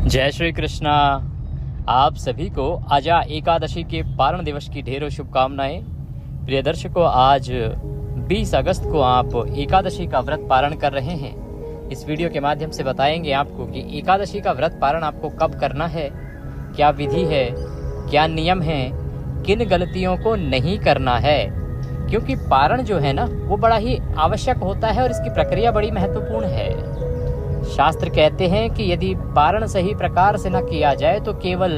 जय श्री कृष्णा। आप सभी को आजा एकादशी के पारण दिवस की ढेरों शुभकामनाएं। प्रिय दर्शकों, आज 20 अगस्त को आप एकादशी का व्रत पारण कर रहे हैं। इस वीडियो के माध्यम से बताएंगे आपको कि एकादशी का व्रत पारण आपको कब करना है, क्या विधि है, क्या नियम है, किन गलतियों को नहीं करना है। क्योंकि पारण जो है ना, वो बड़ा ही आवश्यक होता है और इसकी प्रक्रिया बड़ी महत्वपूर्ण है। शास्त्र कहते हैं कि यदि पारण सही प्रकार से न किया जाए तो केवल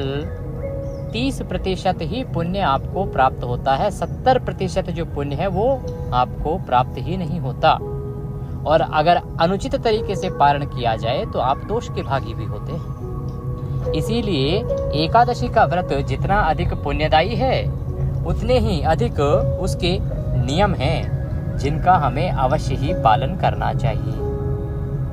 30% ही पुण्य आपको प्राप्त होता है। 70% जो पुण्य है वो आपको प्राप्त ही नहीं होता। और अगर अनुचित तरीके से पारण किया जाए तो आप दोष के भागी भी होते हैं। इसीलिए एकादशी का व्रत जितना अधिक पुण्यदायी है, उतने ही अधिक उसके नियम हैं जिनका हमें अवश्य ही पालन करना चाहिए।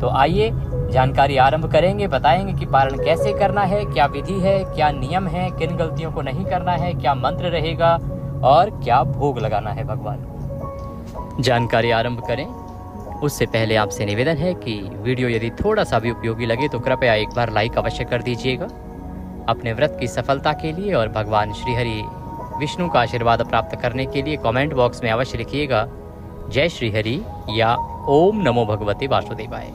तो आइए जानकारी आरंभ करेंगे, बताएंगे कि पारण कैसे करना है, क्या विधि है, क्या नियम है, किन गलतियों को नहीं करना है, क्या मंत्र रहेगा और क्या भोग लगाना है भगवान को। जानकारी आरंभ करें उससे पहले आपसे निवेदन है कि वीडियो यदि थोड़ा सा भी उपयोगी लगे तो कृपया एक बार लाइक अवश्य कर दीजिएगा। अपने व्रत की सफलता के लिए और भगवान श्रीहरि विष्णु का आशीर्वाद प्राप्त करने के लिए कमेंट बॉक्स में अवश्य लिखिएगा जय श्रीहरि या ओम नमो भगवते वासुदेवाय।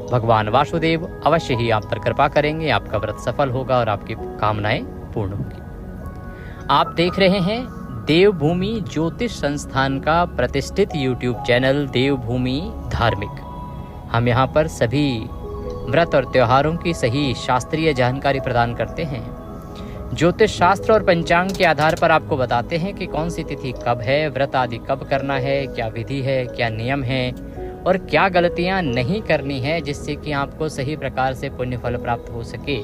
भगवान वासुदेव अवश्य ही आप पर कृपा करेंगे, आपका व्रत सफल होगा और आपकी कामनाएं पूर्ण होंगी। आप देख रहे हैं देवभूमि ज्योतिष संस्थान का प्रतिष्ठित यूट्यूब चैनल देवभूमि धार्मिक। हम यहाँ पर सभी व्रत और त्योहारों की सही शास्त्रीय जानकारी प्रदान करते हैं। ज्योतिष शास्त्र और पंचांग के आधार पर आपको बताते हैं कि कौन सी तिथि कब है, व्रत आदि कब करना है, क्या विधि है, क्या नियम है और क्या गलतियां नहीं करनी है, जिससे कि आपको सही प्रकार से पुण्य फल प्राप्त हो सके।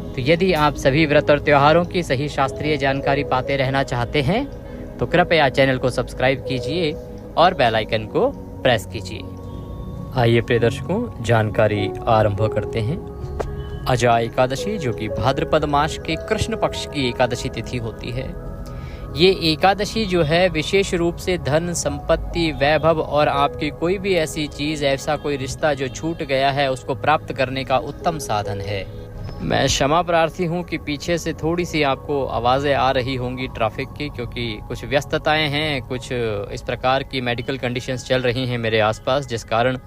तो यदि आप सभी व्रत और त्योहारों की सही शास्त्रीय जानकारी पाते रहना चाहते हैं तो कृपया चैनल को सब्सक्राइब कीजिए और बेल आइकन को प्रेस कीजिए। आइए प्रिय दर्शकों, जानकारी आरंभ करते हैं। अजा एकादशी, जो कि भाद्रपद मास के कृष्ण पक्ष की एकादशी तिथि होती है। ये एकादशी जो है विशेष रूप से धन, संपत्ति, वैभव और आपकी कोई भी ऐसी चीज़, ऐसा कोई रिश्ता जो छूट गया है उसको प्राप्त करने का उत्तम साधन है। मैं क्षमा प्रार्थी हूँ कि पीछे से थोड़ी सी आपको आवाज़ें आ रही होंगी ट्रैफिक की, क्योंकि कुछ व्यस्तताएं हैं, कुछ इस प्रकार की मेडिकल कंडीशंस चल रही हैं मेरे आसपास, जिस कारण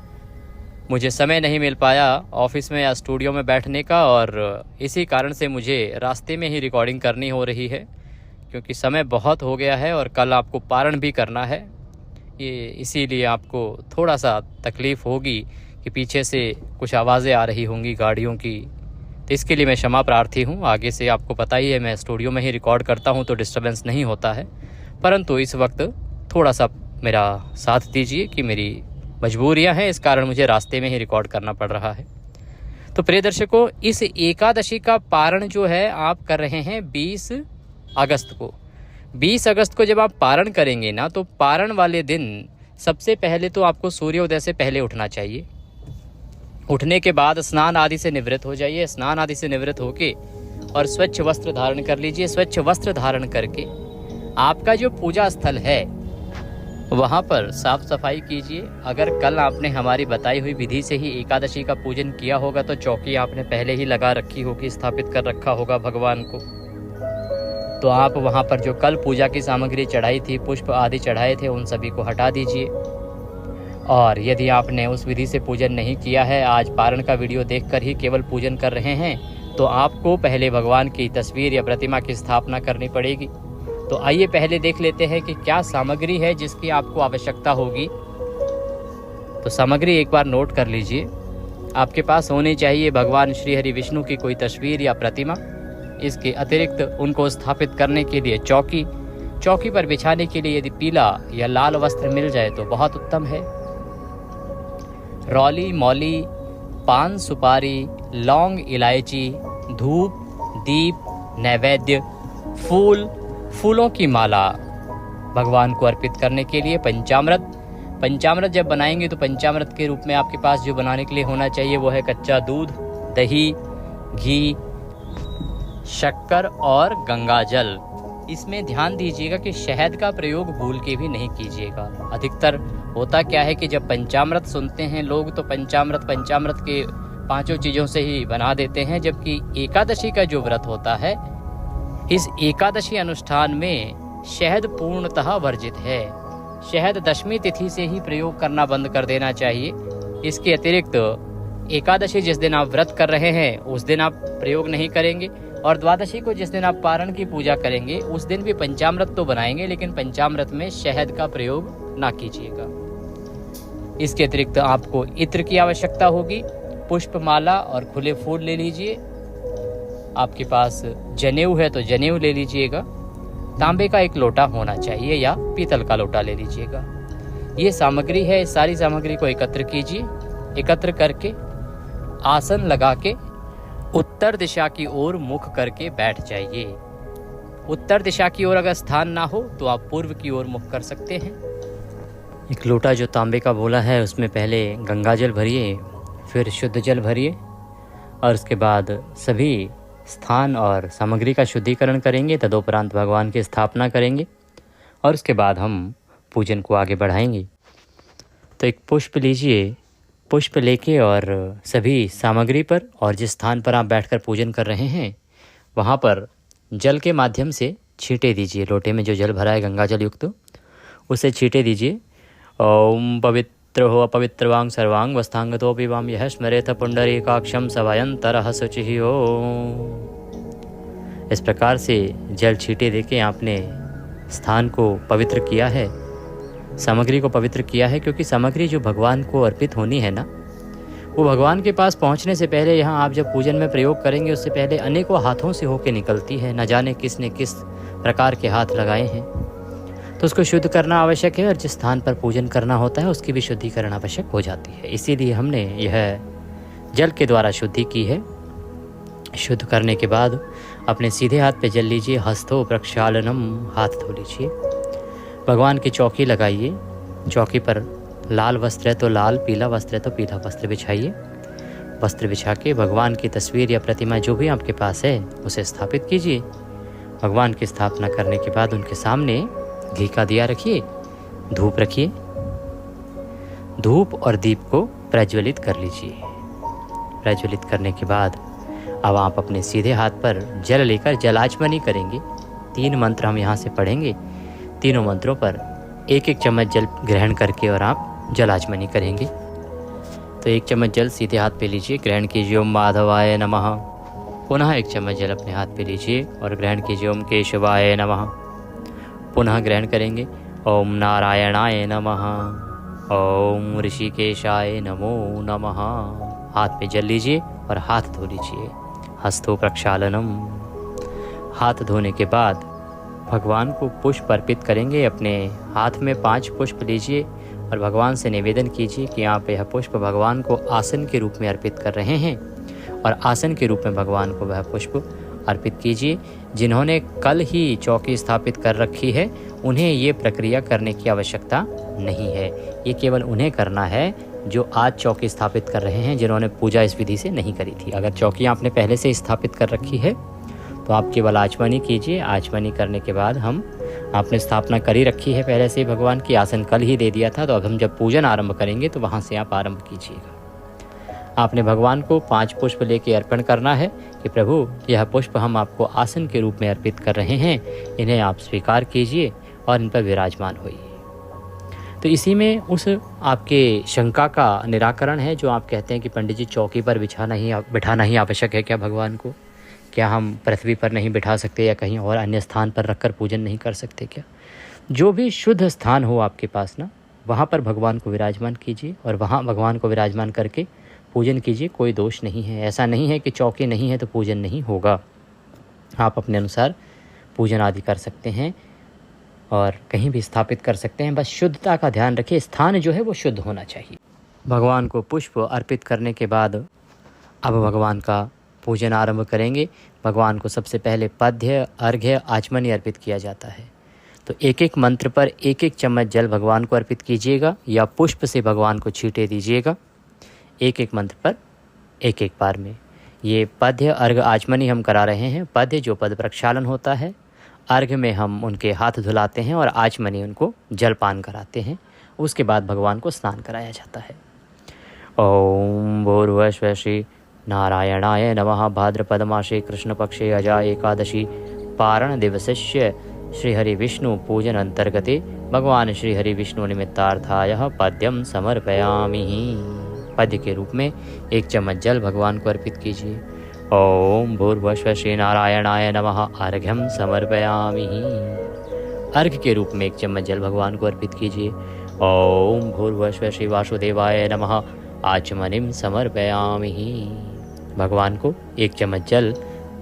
मुझे समय नहीं मिल पाया ऑफिस में या स्टूडियो में बैठने का, और इसी कारण से मुझे रास्ते में ही रिकॉर्डिंग करनी हो रही है, क्योंकि समय बहुत हो गया है और कल आपको पारण भी करना है। ये इसीलिए आपको थोड़ा सा तकलीफ़ होगी कि पीछे से कुछ आवाज़ें आ रही होंगी गाड़ियों की, तो इसके लिए मैं क्षमा प्रार्थी हूँ। आगे से आपको पता ही है मैं स्टूडियो में ही रिकॉर्ड करता हूँ तो डिस्टर्बेंस नहीं होता है, परंतु इस वक्त थोड़ा सा मेरा साथ दीजिए कि मेरी मजबूरियां हैं, इस कारण मुझे रास्ते में ही रिकॉर्ड करना पड़ रहा है। तो प्रिय दर्शकों, इस एकादशी का पारण जो है आप कर रहे हैं 20 अगस्त को। 20 अगस्त को जब आप पारण करेंगे ना, तो पारण वाले दिन सबसे पहले तो आपको सूर्योदय से पहले उठना चाहिए। उठने के बाद स्नान आदि से निवृत्त हो जाइए। स्नान आदि से निवृत्त होके और स्वच्छ वस्त्र धारण कर लीजिए। स्वच्छ वस्त्र धारण करके आपका जो पूजा स्थल है वहाँ पर साफ सफाई कीजिए। अगर कल आपने हमारी बताई हुई विधि से ही एकादशी का पूजन किया होगा तो चौकी आपने पहले ही लगा रखी होगी, स्थापित कर रखा होगा भगवान को, तो आप वहाँ पर जो कल पूजा की सामग्री चढ़ाई थी, पुष्प आदि चढ़ाए थे, उन सभी को हटा दीजिए। और यदि आपने उस विधि से पूजन नहीं किया है, आज पारण का वीडियो देखकर ही केवल पूजन कर रहे हैं, तो आपको पहले भगवान की तस्वीर या प्रतिमा की स्थापना करनी पड़ेगी। तो आइए पहले देख लेते हैं कि क्या सामग्री है जिसकी आपको आवश्यकता होगी। तो सामग्री एक बार नोट कर लीजिए। आपके पास होनी चाहिए भगवान श्री हरि विष्णु की कोई तस्वीर या प्रतिमा। इसके अतिरिक्त उनको स्थापित करने के लिए चौकी पर बिछाने के लिए यदि पीला या लाल वस्त्र मिल जाए तो बहुत उत्तम है। रौली, मौली, पान, सुपारी, लौंग, इलायची, धूप, दीप, नैवेद्य, फूलों की माला, भगवान को अर्पित करने के लिए पंचामृत जब बनाएंगे तो पंचामृत के रूप में आपके पास जो बनाने के लिए होना चाहिए वो है कच्चा दूध, दही, घी, शक्कर और गंगा जल। इसमें ध्यान दीजिएगा कि शहद का प्रयोग भूल के भी नहीं कीजिएगा। अधिकतर होता क्या है कि जब पंचामृत सुनते हैं लोग तो पंचामृत के पांचों चीज़ों से ही बना देते हैं, जबकि एकादशी का जो व्रत होता है, इस एकादशी अनुष्ठान में शहद पूर्णतः वर्जित है। शहद दशमी तिथि से ही प्रयोग करना बंद कर देना चाहिए। इसके अतिरिक्त एकादशी जिस दिन आप व्रत कर रहे हैं उस दिन आप प्रयोग नहीं करेंगे, और द्वादशी को जिस दिन आप पारण की पूजा करेंगे उस दिन भी पंचामृत तो बनाएंगे, लेकिन पंचामृत में शहद का प्रयोग ना कीजिएगा। इसके अतिरिक्त आपको इत्र की आवश्यकता होगी। पुष्पमाला और खुले फूल ले लीजिए। आपके पास जनेऊ है तो जनेऊ ले लीजिएगा। तांबे का एक लोटा होना चाहिए या पीतल का लोटा ले लीजिएगा। ये सामग्री है। इस सारी सामग्री को एकत्र कीजिए। एकत्र करके आसन लगा के उत्तर दिशा की ओर मुख करके बैठ जाइए। उत्तर दिशा की ओर अगर स्थान ना हो तो आप पूर्व की ओर मुख कर सकते हैं। एक लोटा जो तांबे का बोला है उसमें पहले गंगा जल भरिए, फिर शुद्ध जल भरिए, और उसके बाद सभी स्थान और सामग्री का शुद्धिकरण करेंगे। तदोपरांत भगवान की स्थापना करेंगे और उसके बाद हम पूजन को आगे बढ़ाएंगे। तो एक पुष्प लीजिए। पुष्प लेके और सभी सामग्री पर और जिस स्थान पर आप बैठकर पूजन कर रहे हैं वहाँ पर जल के माध्यम से छींटे दीजिए। लोटे में जो जल भरा है गंगा जल युक्त, उसे छींटे दीजिए। ओम पवित्र हो अपवित्रवांग सर्वांग वस्तांगतोपि वाम यह स्मरेथ पुंडरीकाक्षम सवायंतरः शुचिः हो। इस प्रकार से जल छींटे देके आपने स्थान को पवित्र किया है, सामग्री को पवित्र किया है, क्योंकि सामग्री जो भगवान को अर्पित होनी है ना, वो भगवान के पास पहुंचने से पहले यहाँ आप जब पूजन में प्रयोग करेंगे उससे पहले अनेकों हाथों से होके निकलती है। न जाने किसने किस प्रकार के हाथ लगाए हैं, तो उसको शुद्ध करना आवश्यक है, और जिस स्थान पर पूजन करना होता है उसकी भी शुद्धिकरण आवश्यक हो जाती है। इसीलिए हमने यह जल के द्वारा शुद्धि की है। शुद्ध करने के बाद अपने सीधे हाथ पे जल लीजिए। हस्तो प्रक्षालनम, हाथ धो लीजिए। भगवान की चौकी लगाइए। चौकी पर लाल वस्त्र है तो लाल, पीला वस्त्र है तो पीला वस्त्र बिछाइए। वस्त्र बिछा के भगवान की तस्वीर या प्रतिमा जो भी आपके पास है उसे स्थापित कीजिए। भगवान की स्थापना करने के बाद उनके सामने घी का दिया रखिए, धूप रखिए। धूप और दीप को प्रज्वलित कर लीजिए। प्रज्वलित करने के बाद अब आप अपने सीधे हाथ पर जल लेकर जलाचमनी करेंगे। 3 मंत्र हम यहाँ से पढ़ेंगे। तीनों मंत्रों पर एक एक चम्मच जल ग्रहण करके और आप जलाचमनी करेंगे। तो 1 चम्मच जल सीधे हाथ पे लीजिए, ग्रहण कीजिए ओम माधवाय नमः। पुनः 1 चम्मच जल अपने हाथ पे लीजिए और ग्रहण कीजिए ओम केशवाय नमः। पुनः ग्रहण करेंगे ओम नारायणाय नमः, ओम ऋषिकेशाय नमो नमः। हाथ पे जल लीजिए और हाथ धो लीजिए। हस्तो प्रक्षालनम। हाथ धोने के बाद भगवान को पुष्प अर्पित करेंगे। अपने हाथ में 5 पुष्प लीजिए और भगवान से निवेदन कीजिए कि आप यह पुष्प भगवान को आसन के रूप में अर्पित कर रहे हैं, और आसन के रूप में भगवान को वह पुष्प अर्पित कीजिए। जिन्होंने कल ही चौकी स्थापित कर रखी है उन्हें ये प्रक्रिया करने की आवश्यकता नहीं है। ये केवल उन्हें करना है जो आज चौकी स्थापित कर रहे हैं, जिन्होंने पूजा इस विधि से नहीं करी थी। अगर चौकी आपने पहले से स्थापित कर रखी है तो आप केवल आचमनी कीजिए। आचमनी करने के बाद आपने स्थापना करी रखी है पहले से, भगवान की आसन कल ही दे दिया था, तो अब हम जब पूजन आरंभ करेंगे तो वहाँ से आप आरंभ कीजिएगा। आपने भगवान को 5 पुष्प लेके अर्पण करना है कि प्रभु यह पुष्प हम आपको आसन के रूप में अर्पित कर रहे हैं, इन्हें आप स्वीकार कीजिए और इन पर विराजमान होइए। तो इसी में उस आपके शंका का निराकरण है जो आप कहते हैं कि पंडित जी चौकी पर बिठाना ही आवश्यक है क्या भगवान को? क्या हम पृथ्वी पर नहीं बिठा सकते या कहीं और अन्य स्थान पर रखकर पूजन नहीं कर सकते क्या? जो भी शुद्ध स्थान हो आपके पास ना, वहाँ पर भगवान को विराजमान कीजिए और वहाँ भगवान को विराजमान करके पूजन कीजिए। कोई दोष नहीं है। ऐसा नहीं है कि चौकी नहीं है तो पूजन नहीं होगा। आप अपने अनुसार पूजन आदि कर सकते हैं और कहीं भी स्थापित कर सकते हैं। बस शुद्धता का ध्यान रखिए। स्थान जो है वो शुद्ध होना चाहिए। भगवान को पुष्प अर्पित करने के बाद अब भगवान का पूजन आरंभ करेंगे। भगवान को सबसे पहले पद्य, अर्घ्य, आचमनी अर्पित किया जाता है। तो एक एक मंत्र पर 1-1 चम्मच जल भगवान को अर्पित कीजिएगा या पुष्प से भगवान को छींटे दीजिएगा। 1-1 मंत्र पर 1-1 बार में ये पद्य, अर्घ्य, आचमनी हम करा रहे हैं। पद्य जो पद प्रक्षालन होता है, अर्घ्य में हम उनके हाथ धुलाते हैं और आचमनी उनको जलपान कराते हैं। उसके बाद भगवान को स्नान कराया जाता है। ओम भूर्भुवः स्वः नारायणाय नमः। भाद्रपद मासे कृष्ण पक्षे अजा एकादशी पारण दिवसस्य श्रीहरि विष्णु पूजन अंतर्गते भगवान श्रीहरि विष्णु निमित्तार्थाय पद्यम समर्पयामि। पद्य के रूप में 1 चम्मच जल भगवान को अर्पित कीजिए। ओम भूर्भुवः श्री नारायणाय नमः। अर्घ्यम समर्पयामि। अर्घ्य के रूप में 1 चम्मच जल भगवान को अर्पित कीजिए। ओम भूर्भुवः श्री वासुदेवाय नमः। आचमनीम समर्पयामि। भगवान को 1 चम्मच जल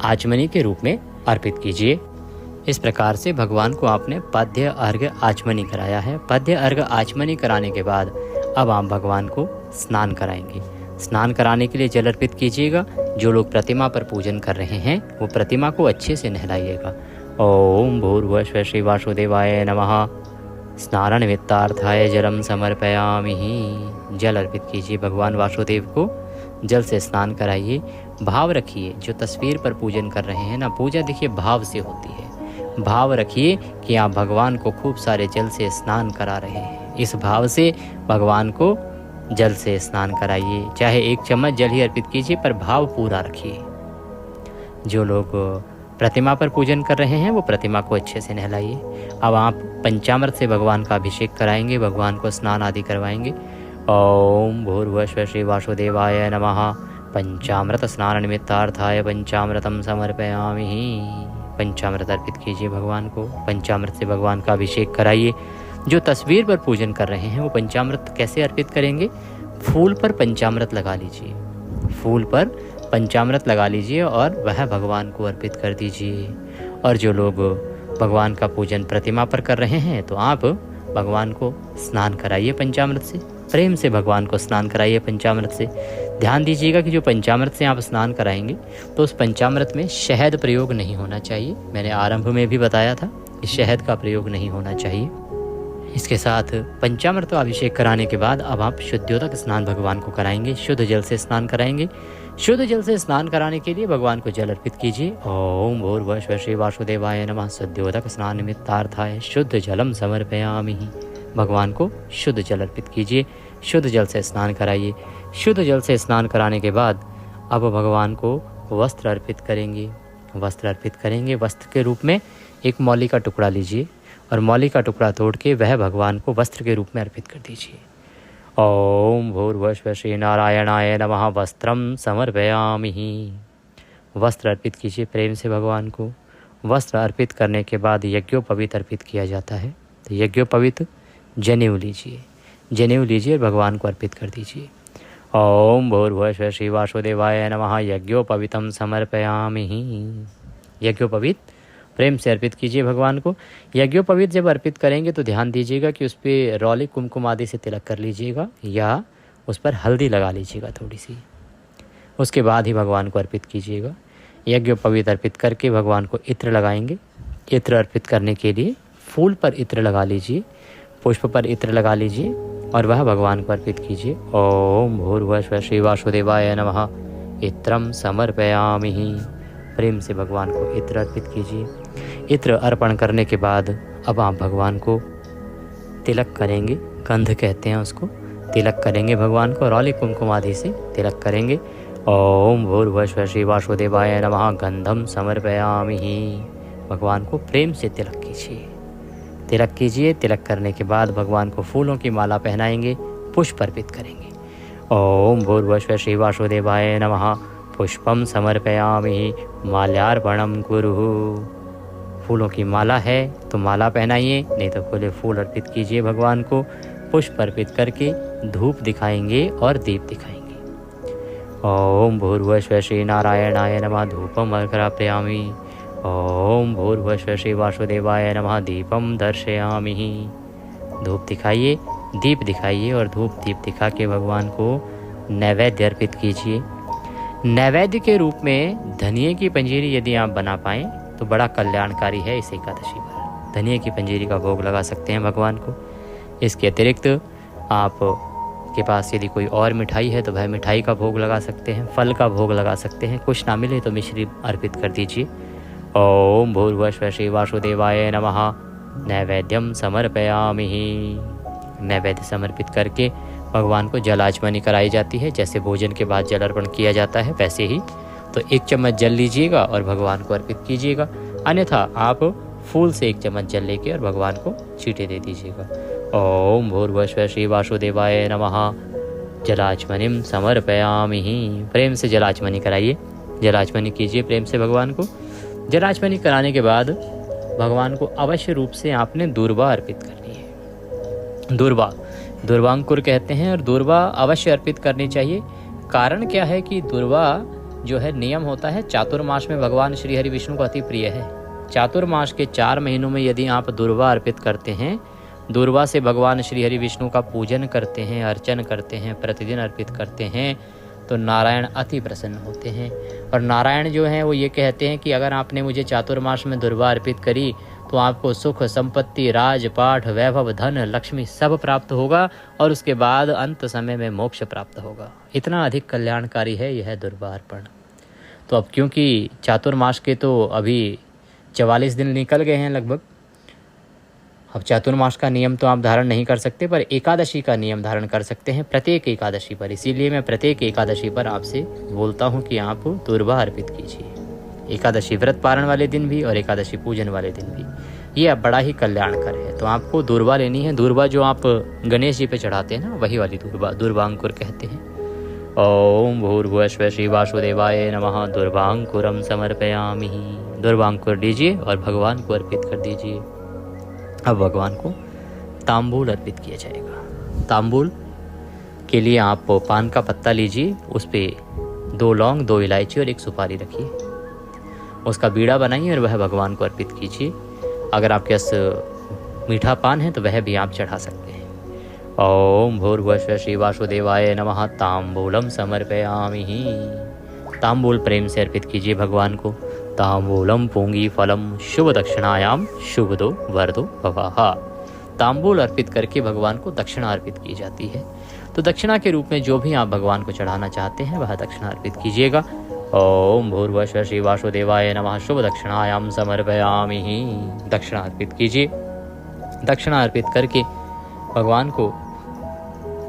आचमनी के रूप में अर्पित कीजिए। इस प्रकार से भगवान को आपने पद्य अर्घ्य आचमनी कराया है। पद्य अर्घ्य आचमनी कराने के बाद अब आप भगवान को स्नान कराएंगे। स्नान कराने के लिए जल अर्पित कीजिएगा। जो लोग प्रतिमा पर पूजन कर रहे हैं वो प्रतिमा को अच्छे से नहलाइएगा। ओम भूर्भुवः श्री वासुदेवाय नमः। स्नान निमित्तार्थाय जलम समर्पयामि। जल अर्पित कीजिए। भगवान वासुदेव को जल से स्नान कराइए। भाव रखिए, जो तस्वीर पर पूजन कर रहे हैं ना, पूजा देखिए भाव से होती है। भाव रखिए कि आप भगवान को खूब सारे जल से स्नान करा रहे हैं। इस भाव से भगवान को जल से स्नान कराइए। चाहे 1 चम्मच जल ही अर्पित कीजिए, पर भाव पूरा रखिए। जो लोग प्रतिमा पर पूजन कर रहे हैं वो प्रतिमा को अच्छे से नहलाइए। अब आप पंचामृत से भगवान का अभिषेक कराएंगे, भगवान को स्नान आदि करवाएंगे। ओम भूर्भुवः श्री वासुदेवाय नमः। पंचामृत स्नान निमित्तार्थाय पंचामृतम समर्पयामि। पंचामृत अर्पित कीजिए भगवान को। पंचामृत से भगवान का अभिषेक कराइए। जो तस्वीर पर पूजन कर रहे हैं वो पंचामृत कैसे अर्पित करेंगे? फूल पर पंचामृत लगा लीजिए। फूल पर पंचामृत लगा लीजिए और वह भगवान को अर्पित कर दीजिए। और जो लोग भगवान का पूजन प्रतिमा पर कर रहे हैं तो आप भगवान को स्नान कराइए पंचामृत से। प्रेम से भगवान को स्नान कराइए पंचामृत से। ध्यान दीजिएगा कि जो पंचामृत से आप स्नान कराएंगे तो उस पंचामृत में शहद प्रयोग नहीं होना चाहिए। मैंने आरंभ में भी बताया था कि शहद का प्रयोग नहीं होना चाहिए। इसके साथ पंचामृत का अभिषेक कराने के बाद अब आप शुद्धियोदक स्नान भगवान को कराएंगे। शुद्ध जल से स्नान कराएंगे। शुद्ध जल से स्नान कराने के लिए भगवान को जल अर्पित कीजिए। ओम भूर्भुवः श्री वासुदेवाय नमः। शुद्धियोदक स्नान निमित्तार्थाय शुद्ध जलम समर्पयामि। भगवान को शुद्ध जल अर्पित कीजिए। शुद्ध जल से स्नान कराइए। शुद्ध जल से स्नान कराने के बाद अब भगवान को वस्त्र अर्पित करेंगे। वस्त्र अर्पित करेंगे। वस्त्र के रूप में 1 मौली का टुकड़ा लीजिए और मौली का टुकड़ा तोड़ के वह भगवान को वस्त्र के रूप में अर्पित कर दीजिए। ओम भूर्भुवः श्री नारायणाय नमः। वस्त्रम समर्पयामि। वस्त्र अर्पित कीजिए प्रेम से भगवान को। वस्त्र अर्पित करने के बाद यज्ञोपवीत अर्पित किया जाता है। तो यज्ञोपवीत जनेऊ लीजिए। जनेऊ लीजिए और भगवान को अर्पित कर दीजिए। ओम भूर्भुवः श्री वासुदेवाय नमः। यज्ञोपवीतम समर्पयामि। यज्ञोपवीत प्रेम से अर्पित कीजिए भगवान को। यज्ञोपवीत जब अर्पित करेंगे तो ध्यान दीजिएगा कि उस पर रौली कुमकुम आदि से तिलक कर लीजिएगा या उस पर हल्दी लगा लीजिएगा थोड़ी सी। उसके बाद ही भगवान को अर्पित कीजिएगा। यज्ञोपवीत अर्पित करके भगवान को इत्र लगाएंगे। इत्र अर्पित करने के लिए फूल पर इत्र लगा लीजिए, पुष्प पर इत्र लगा लीजिए और वह भगवान को अर्पित कीजिए। ओम भूर्भुवः श्री वासुदेवाय नमः। इत्रम समर्पयामि। प्रेम से भगवान को इत्र अर्पित कीजिए। इत्र अर्पण करने के बाद अब आप भगवान को तिलक करेंगे। गंध कहते हैं उसको। तिलक करेंगे भगवान को। रौली कुमकुम आदि से तिलक करेंगे। ओम भूर्भुवः श्री वासुदेवाय नमः। गंधम समर्पयामि। भगवान को प्रेम से तिलक कीजिए। तिलक कीजिए। तिलक करने के बाद भगवान को फूलों की माला पहनाएंगे। पुष्प अर्पित करेंगे। ओम भूर्भुवः श्री वासुदेवाय नमः। पुष्पम समर्पयामि। माल्यार्पणम कुरुः। फूलों की माला है तो माला पहनाइए, नहीं तो खुले फूल अर्पित कीजिए भगवान को। पुष्प अर्पित करके धूप दिखाएंगे और दीप दिखाएंगे। ओम भूर्भुवः श्री नारायणाय नमः। धूपम अर्घयामि। ओम भूर्भुवः श्री वासुदेवाय नमः। दीपम दर्शयामि। धूप दिखाइए, दीप दिखाइए और धूप दीप दिखा के भगवान को नैवेद्य अर्पित कीजिए। नैवेद्य के रूप में धनिये की पंजीरी यदि आप बना पाएँ तो बड़ा कल्याणकारी है इस एकादशी पर। धनिये की पंजीरी का भोग लगा सकते हैं भगवान को। इसके अतिरिक्त आप के पास यदि कोई और मिठाई है तो वह मिठाई का भोग लगा सकते हैं, फल का भोग लगा सकते हैं। कुछ ना मिले तो मिश्री अर्पित कर दीजिए। ओम भूर्भुवः श्री वासुदेवाय नमः। नैवेद्यम समर्पयामि। नैवेद्य समर्पित करके भगवान को जल आचमनी कराई जाती है। जैसे भोजन के बाद जल अर्पण किया जाता है वैसे ही तो 1 चम्मच जल लीजिएगा और भगवान को अर्पित कीजिएगा। अन्यथा आप फूल से 1 चम्मच जल लेके और भगवान को छींटे दे दीजिएगा। ओम भूर्भुवस्सुः श्री वासुदेवाय नमः। जलाचमनिम समर्पयामि। प्रेम से जलाचमनी कराइए, जलाचमनी कीजिए प्रेम से भगवान को। जलाचमनी कराने के बाद भगवान को अवश्य रूप से आपने दूर्वा अर्पित करनी है। दूर्वांकुर कहते हैं और दूर्वा अवश्य अर्पित करनी चाहिए। कारण क्या है कि दूर्वा जो है नियम होता है, चातुर्मास में भगवान श्री हरि विष्णु को अति प्रिय है। चातुर्मास के 4 महीनों में यदि आप दूर्वा अर्पित करते हैं, दूर्वा से भगवान श्री हरि विष्णु का पूजन करते हैं, अर्चन करते हैं, प्रतिदिन अर्पित करते हैं, तो नारायण अति प्रसन्न होते हैं। और नारायण जो हैं वो ये कहते हैं कि अगर आपने मुझे चातुर्मास में दूर्वा अर्पित करी तो आपको सुख, संपत्ति, राजपाठ, वैभव, धन, लक्ष्मी सब प्राप्त होगा और उसके बाद अंत समय में मोक्ष प्राप्त होगा। इतना अधिक कल्याणकारी है यह दूर्वा अर्पण। तो अब क्योंकि चातुर्मास के तो अभी 44 दिन निकल गए हैं लगभग, अब चातुर्मास का नियम तो आप धारण नहीं कर सकते, पर एकादशी का नियम धारण कर सकते हैं प्रत्येक एकादशी पर। इसीलिए मैं प्रत्येक एकादशी पर आपसे बोलता हूं कि आप दूर्वा अर्पित कीजिए, एकादशी व्रत पारण वाले दिन भी और एकादशी पूजन वाले दिन भी। ये अब बड़ा ही कल्याणकर है। तो आपको दूर्वा लेनी है। दूर्वा जो आप गणेश जी पे चढ़ाते हैं ना, वही वाली दूर्वा, दूर्वांकुर कहते हैं। ओम भूर्भुवस्सुः श्री वासुदेवाय नमः। दूर्वांकुरम समर्पयामि। दूर्वांकुर लीजिए और भगवान को अर्पित कर दीजिए। अब भगवान को तांबूल अर्पित किया जाएगा। तांबूल के लिए आप पान का पत्ता लीजिए, उस पर 2 लौंग, 2 इलायची और 1 सुपारी रखिए, उसका बीड़ा बनाइए और वह भगवान को अर्पित कीजिए। अगर आपके पास मीठा पान है तो वह भी आप चढ़ा सकते हैं। ओम भूर्भुवस्सुः श्री वासुदेवाय नमः। तांबूलम समर्पयामि। तांबूल प्रेम से अर्पित कीजिए भगवान को। तांबूलम पूंगी फलम शुभ दक्षिणायाम शुभदो वरदो भवाहा। तांबूल अर्पित करके भगवान को दक्षिणा अर्पित की जाती है। तो दक्षिणा के रूप में जो भी आप भगवान को चढ़ाना चाहते हैं वह दक्षिणा अर्पित कीजिएगा। ओम भूर्भुवस्सुः श्री वासुदेवाय नमः। शुभ दक्षिणायाम समर्पयामि। दक्षिणा अर्पित कीजिए। दक्षिणा अर्पित करके भगवान को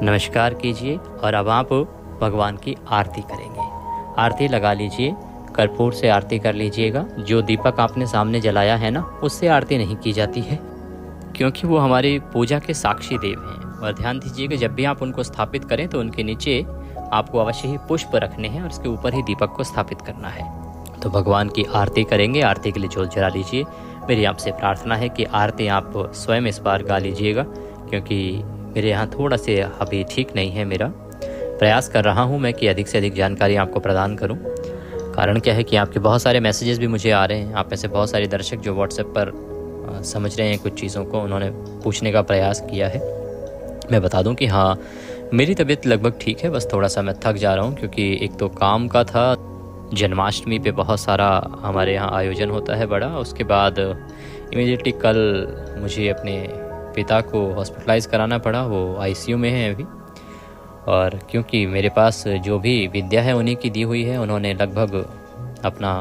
नमस्कार कीजिए और अब आप भगवान की आरती करेंगे। आरती लगा लीजिए, कर्पूर से आरती कर लीजिएगा। जो दीपक आपने सामने जलाया है ना, उससे आरती नहीं की जाती है, क्योंकि वो हमारी पूजा के साक्षी देव हैं। और ध्यान दीजिएगा, जब भी आप उनको स्थापित करें तो उनके नीचे आपको अवश्य ही पुष्प रखने हैं और उसके ऊपर ही दीपक को स्थापित करना है। तो भगवान की आरती करेंगे। आरती के लिए जोत जला लीजिए। मेरी आपसे प्रार्थना है कि आरती आप स्वयं इस बार गा लीजिएगा, क्योंकि मेरे यहाँ थोड़ा से अभी ठीक नहीं है। मेरा प्रयास कर रहा हूँ मैं कि अधिक से अधिक जानकारी आपको प्रदान करूँ। कारण क्या है कि आपके बहुत सारे मैसेजेस भी मुझे आ रहे हैं। आप में से बहुत सारे दर्शक जो व्हाट्सएप पर समझ रहे हैं कुछ चीज़ों को, उन्होंने पूछने का प्रयास किया है। मैं बता दूं कि हाँ, मेरी तबीयत लगभग ठीक है, बस थोड़ा सा मैं थक जा रहा हूँ, क्योंकि एक तो काम का था, जन्माष्टमी पे बहुत सारा हमारे यहाँ आयोजन होता है बड़ा। उसके बाद इमीडिएटली कल मुझे अपने पिता को हॉस्पिटलाइज़ कराना पड़ा, वो आईसीयू में है अभी। और क्योंकि मेरे पास जो भी विद्या है उन्हीं की दी हुई है, उन्होंने लगभग अपना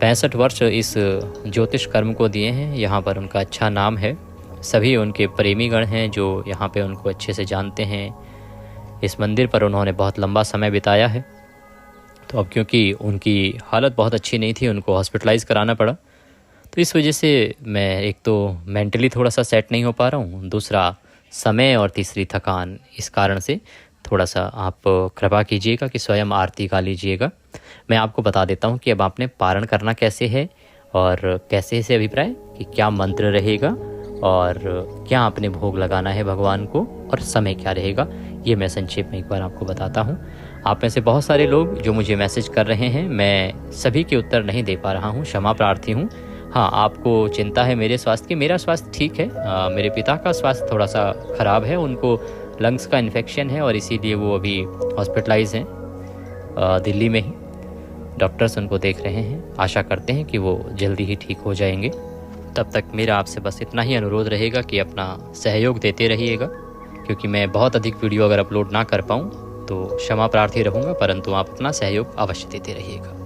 65 वर्ष इस ज्योतिष कर्म को दिए हैं। यहाँ पर उनका अच्छा नाम है, सभी उनके प्रेमीगण हैं जो यहाँ पे उनको अच्छे से जानते हैं। इस मंदिर पर उन्होंने बहुत लंबा समय बिताया है। तो अब क्योंकि उनकी हालत बहुत अच्छी नहीं थी, उनको हॉस्पिटलाइज़ कराना पड़ा, तो इस वजह से मैं एक तो मेंटली थोड़ा सा सेट नहीं हो पा रहा हूँ, दूसरा समय और तीसरी थकान। इस कारण से थोड़ा सा आप कृपा कीजिएगा कि स्वयं आरती गा लीजिएगा। मैं आपको बता देता हूँ कि अब आपने पारण करना कैसे है और कैसे से अभिप्राय कि क्या मंत्र रहेगा और क्या आपने भोग लगाना है भगवान को और समय क्या रहेगा, ये मैं संक्षेप में एक बार आपको बताता हूँ। आप में से बहुत सारे लोग जो मुझे मैसेज कर रहे हैं, मैं सभी के उत्तर नहीं दे पा रहा हूँ, क्षमा प्रार्थी हूँ। हाँ, आपको चिंता है मेरे स्वास्थ्य की। मेरा स्वास्थ्य ठीक है, मेरे पिता का स्वास्थ्य थोड़ा सा ख़राब है, उनको लंग्स का इन्फेक्शन है और इसीलिए वो अभी हॉस्पिटलाइज हैं दिल्ली में ही। डॉक्टर्स उनको देख रहे हैं, आशा करते हैं कि वो जल्दी ही ठीक हो जाएंगे। तब तक मेरा आपसे बस इतना ही अनुरोध रहेगा कि अपना सहयोग देते रहिएगा, क्योंकि मैं बहुत अधिक वीडियो अगर अपलोड ना कर पाऊँ तो क्षमा प्रार्थी रहूँगा, परंतु आप अपना सहयोग अवश्य देते रहिएगा।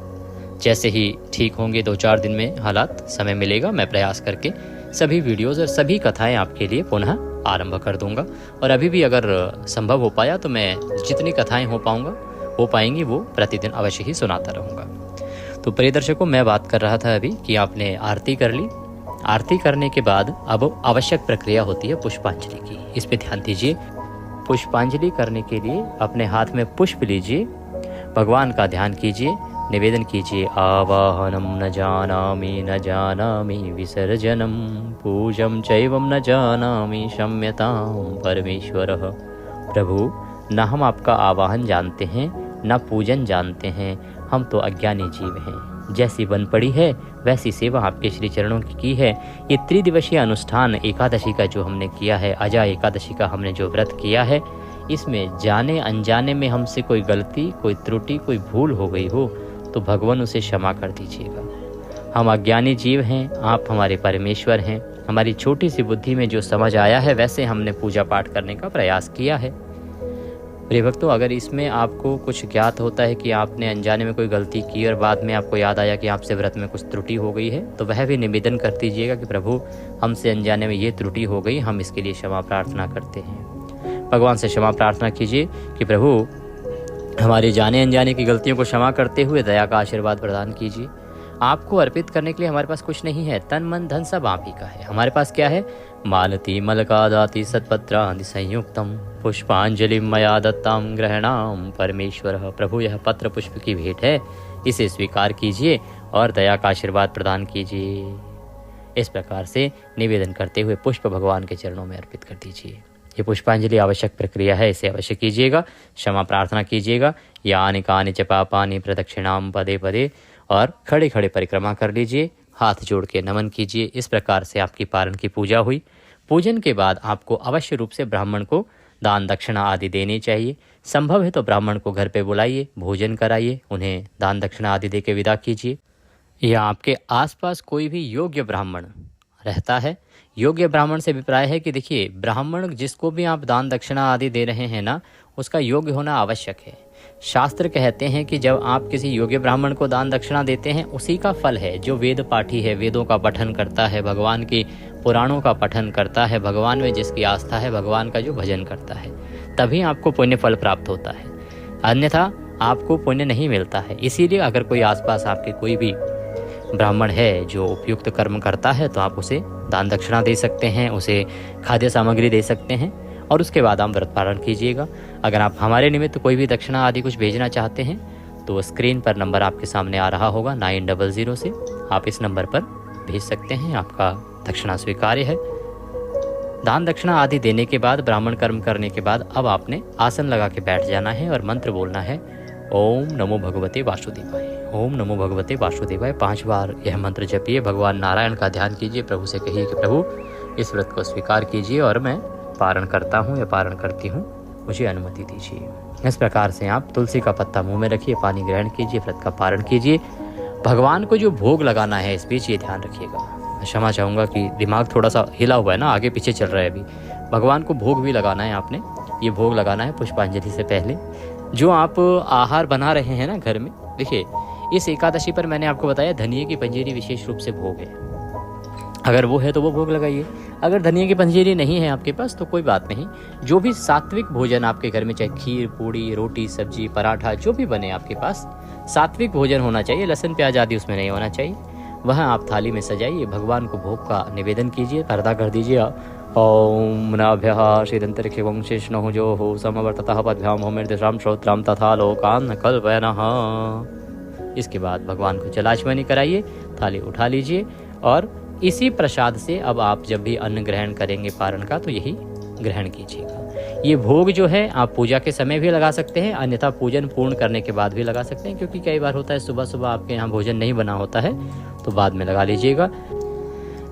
जैसे ही ठीक होंगे 2-4 दिन में हालात, समय मिलेगा, मैं प्रयास करके सभी वीडियोज़ और सभी कथाएँ आपके लिए पुनः आरंभ कर दूंगा। और अभी भी अगर संभव हो पाया तो मैं जितनी कथाएं हो पाएंगी वो प्रतिदिन अवश्य ही सुनाता रहूँगा। तो प्रिय दर्शकों, मैं बात कर रहा था अभी कि आपने आरती कर ली। आरती करने के बाद अब आवश्यक प्रक्रिया होती है पुष्पांजलि की। इस पे ध्यान दीजिए। पुष्पांजलि करने के लिए अपने हाथ में पुष्प लीजिए, भगवान का ध्यान कीजिए, निवेदन कीजिए। आवाहनम न जानामि विसर्जनम पूजम चैवम न जानामि क्षम्यतां परमेश्वरः। प्रभु, न हम आपका आवाहन जानते हैं, न पूजन जानते हैं, हम तो अज्ञानी जीव हैं। जैसी बन पड़ी है वैसी सेवा आपके श्री चरणों की है। ये त्रिदिवसीय अनुष्ठान एकादशी का जो हमने किया है, अजा एकादशी का हमने जो व्रत किया है, इसमें जाने अनजाने में हमसे कोई गलती, कोई त्रुटि, कोई भूल हो गई हो तो भगवान उसे क्षमा कर दीजिएगा। हम अज्ञानी जीव हैं, आप हमारे परमेश्वर हैं। हमारी छोटी सी बुद्धि में जो समझ आया है वैसे हमने पूजा पाठ करने का प्रयास किया है। प्रिय भक्तों, अगर इसमें आपको कुछ ज्ञात होता है कि आपने अनजाने में कोई गलती की और बाद में आपको याद आया कि आपसे व्रत में कुछ त्रुटि हो गई है, तो वह भी निवेदन कर दीजिएगा कि प्रभु, हमसे अनजाने में ये त्रुटि हो गई, हम इसके लिए क्षमा प्रार्थना करते हैं। भगवान से क्षमा प्रार्थना कीजिए कि प्रभु, हमारी जाने अनजाने की गलतियों को क्षमा करते हुए दया का आशीर्वाद प्रदान कीजिए। आपको अर्पित करने के लिए हमारे पास कुछ नहीं है, तन मन धन सब आप ही का है। हमारे पास क्या है? मालती मलकादाति सत्पत्रादि संयुक्तम पुष्पांजलि मया दत्ताम ग्रहणाम परमेश्वरः। प्रभु, यह पत्र पुष्प की भेंट है, इसे स्वीकार कीजिए और दया का आशीर्वाद प्रदान कीजिए। इस प्रकार से निवेदन करते हुए पुष्प भगवान के चरणों में अर्पित कर दीजिए। ये पुष्पांजलि आवश्यक प्रक्रिया है, इसे अवश्य कीजिएगा। क्षमा प्रार्थना कीजिएगा। यानि कानि च पापानि प्रदक्षिणाम पदे पदे, और खड़े खड़े परिक्रमा कर लीजिए, हाथ जोड़ के नमन कीजिए। इस प्रकार से आपकी पारण की पूजा हुई। पूजन के बाद आपको अवश्य रूप से ब्राह्मण को दान दक्षिणा आदि देनी चाहिए। संभव है तो ब्राह्मण को घर पे बुलाइए, भोजन कराइए, उन्हें दान दक्षिणा आदि दे के विदा कीजिए। या आपके आसपास कोई भी योग्य ब्राह्मण रहता है, योग्य ब्राह्मण से अभिप्राय है कि देखिए, ब्राह्मण जिसको भी आप दान दक्षिणा आदि दे रहे हैं ना, उसका योग्य होना आवश्यक है। शास्त्र कहते हैं कि जब आप किसी योग्य ब्राह्मण को दान दक्षिणा देते हैं, उसी का फल है जो वेद पाठी है, वेदों का पठन करता है, भगवान के पुराणों का पठन करता है, भगवान में जिसकी आस्था है, भगवान का जो भजन करता है, तभी आपको पुण्य फल प्राप्त होता है। अन्यथा आपको पुण्य नहीं मिलता है। इसीलिए अगर कोई आसपास आपके कोई भी ब्राह्मण है जो उपयुक्त कर्म करता है, तो आप उसे दान दक्षिणा दे सकते हैं, उसे खाद्य सामग्री दे सकते हैं, और उसके बाद आप व्रत पारण कीजिएगा। अगर आप हमारे निमित्त कोई भी दक्षिणा आदि कुछ भेजना चाहते हैं तो स्क्रीन पर नंबर आपके सामने आ रहा होगा 900 से, आप इस नंबर पर भेज सकते हैं। आपका दक्षिणा स्वीकार्य है। दान दक्षिणा आदि देने के बाद, ब्राह्मण कर्म करने के बाद, अब आपने आसन लगा के बैठ जाना है और मंत्र बोलना है, ओम नमो भगवते वासुदेवाय, ओम नमो भगवते वासुदेवाय। 5 बार यह मंत्र जपिए। भगवान नारायण का ध्यान कीजिए। प्रभु से कहिए कि प्रभु, इस व्रत को स्वीकार कीजिए और मैं पारण करता हूँ या पारण करती हूँ, मुझे अनुमति दीजिए। इस प्रकार से आप तुलसी का पत्ता मुंह में रखिए, पानी ग्रहण कीजिए, व्रत का पारण कीजिए। भगवान को जो भोग लगाना है, इस बीच ये ध्यान रखिएगा। मैं क्षमा चाहूँगा कि दिमाग थोड़ा सा हिला हुआ है ना, आगे पीछे चल रहा है अभी। भगवान को भोग भी लगाना है आपने। ये भोग लगाना है पुष्पांजलि से पहले। जो आप आहार बना रहे हैं ना घर में, देखिए, इस एकादशी पर मैंने आपको बताया धनिये की पंजीरी विशेष रूप से भोग है। अगर वो है तो वो भोग लगाइए। अगर धनिया की पंजीरी नहीं है आपके पास तो कोई बात नहीं। जो भी सात्विक भोजन आपके घर में, चाहे खीर, पूड़ी, रोटी, सब्जी, पराठा, जो भी बने आपके पास, सात्विक भोजन होना चाहिए। लहसुन प्याज आदि उसमें नहीं होना चाहिए। वह आप थाली में सजाइए, भगवान को भोग का निवेदन कीजिए, पर्दा कर दीजिए। ओम नाभ्यः श्रीदंतरिक्षे वंशेष्णो जो हो समवर्ततः पद्भ्याम होमेर्दिशाम श्रोत्राम तथा लोकान कल्पयनः। इसके बाद भगवान को जलाचमनी कराइए, थाली उठा लीजिए और इसी प्रसाद से अब आप जब भी अन्न ग्रहण करेंगे पारण का, तो यही ग्रहण कीजिएगा। ये भोग जो है आप पूजा के समय भी लगा सकते हैं, अन्यथा पूजन पूर्ण करने के बाद भी लगा सकते हैं, क्योंकि कई बार होता है सुबह सुबह आपके यहाँ भोजन नहीं बना होता है, तो बाद में लगा लीजिएगा।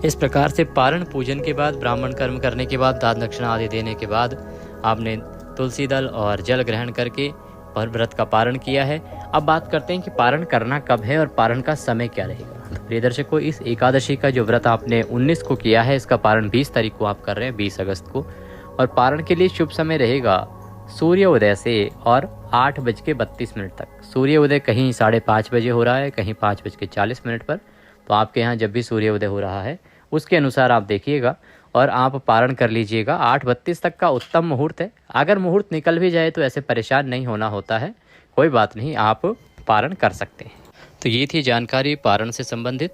इस प्रकार से पारण पूजन के बाद, ब्राह्मण कर्म करने के बाद, दान दक्षिणा आदि देने के बाद आपने तुलसी दल और जल ग्रहण करके और व्रत का पारण किया है। अब बात करते हैं कि पारण करना कब है और पारण का समय क्या रहेगा। तो प्रिय दर्शकों, इस एकादशी का जो व्रत आपने 19 को किया है, इसका पारण 20 तारीख को आप कर रहे हैं, 20 अगस्त को। और पारण के लिए शुभ समय रहेगा सूर्य उदय से और 8:32 तक। सूर्य उदय कहीं 5:30 बजे हो रहा है, कहीं 5:40 पर। तो आपके यहाँ जब भी सूर्य उदय हो रहा है उसके अनुसार आप देखिएगा। और आप पारण कर लीजिएगा। 8:32 तक का उत्तम मुहूर्त है। अगर मुहूर्त निकल भी जाए तो ऐसे परेशान नहीं होना होता है, कोई बात नहीं, आप पारण कर सकते हैं। तो ये थी जानकारी पारण से संबंधित,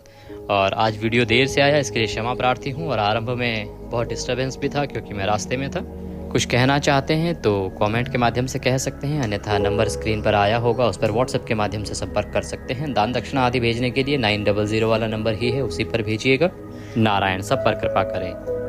और आज वीडियो देर से आया, इसके लिए क्षमा प्रार्थी हूँ। और आरंभ में बहुत डिस्टर्बेंस भी था क्योंकि मैं रास्ते में था। कुछ कहना चाहते हैं तो कमेंट के माध्यम से कह सकते हैं, अन्यथा नंबर स्क्रीन पर आया होगा, उस पर व्हाट्सएप के माध्यम से संपर्क कर सकते हैं। दान दक्षिणा आदि भेजने के लिए 900 वाला नंबर ही है, उसी पर भेजिएगा। नारायण सब पर कृपा करें।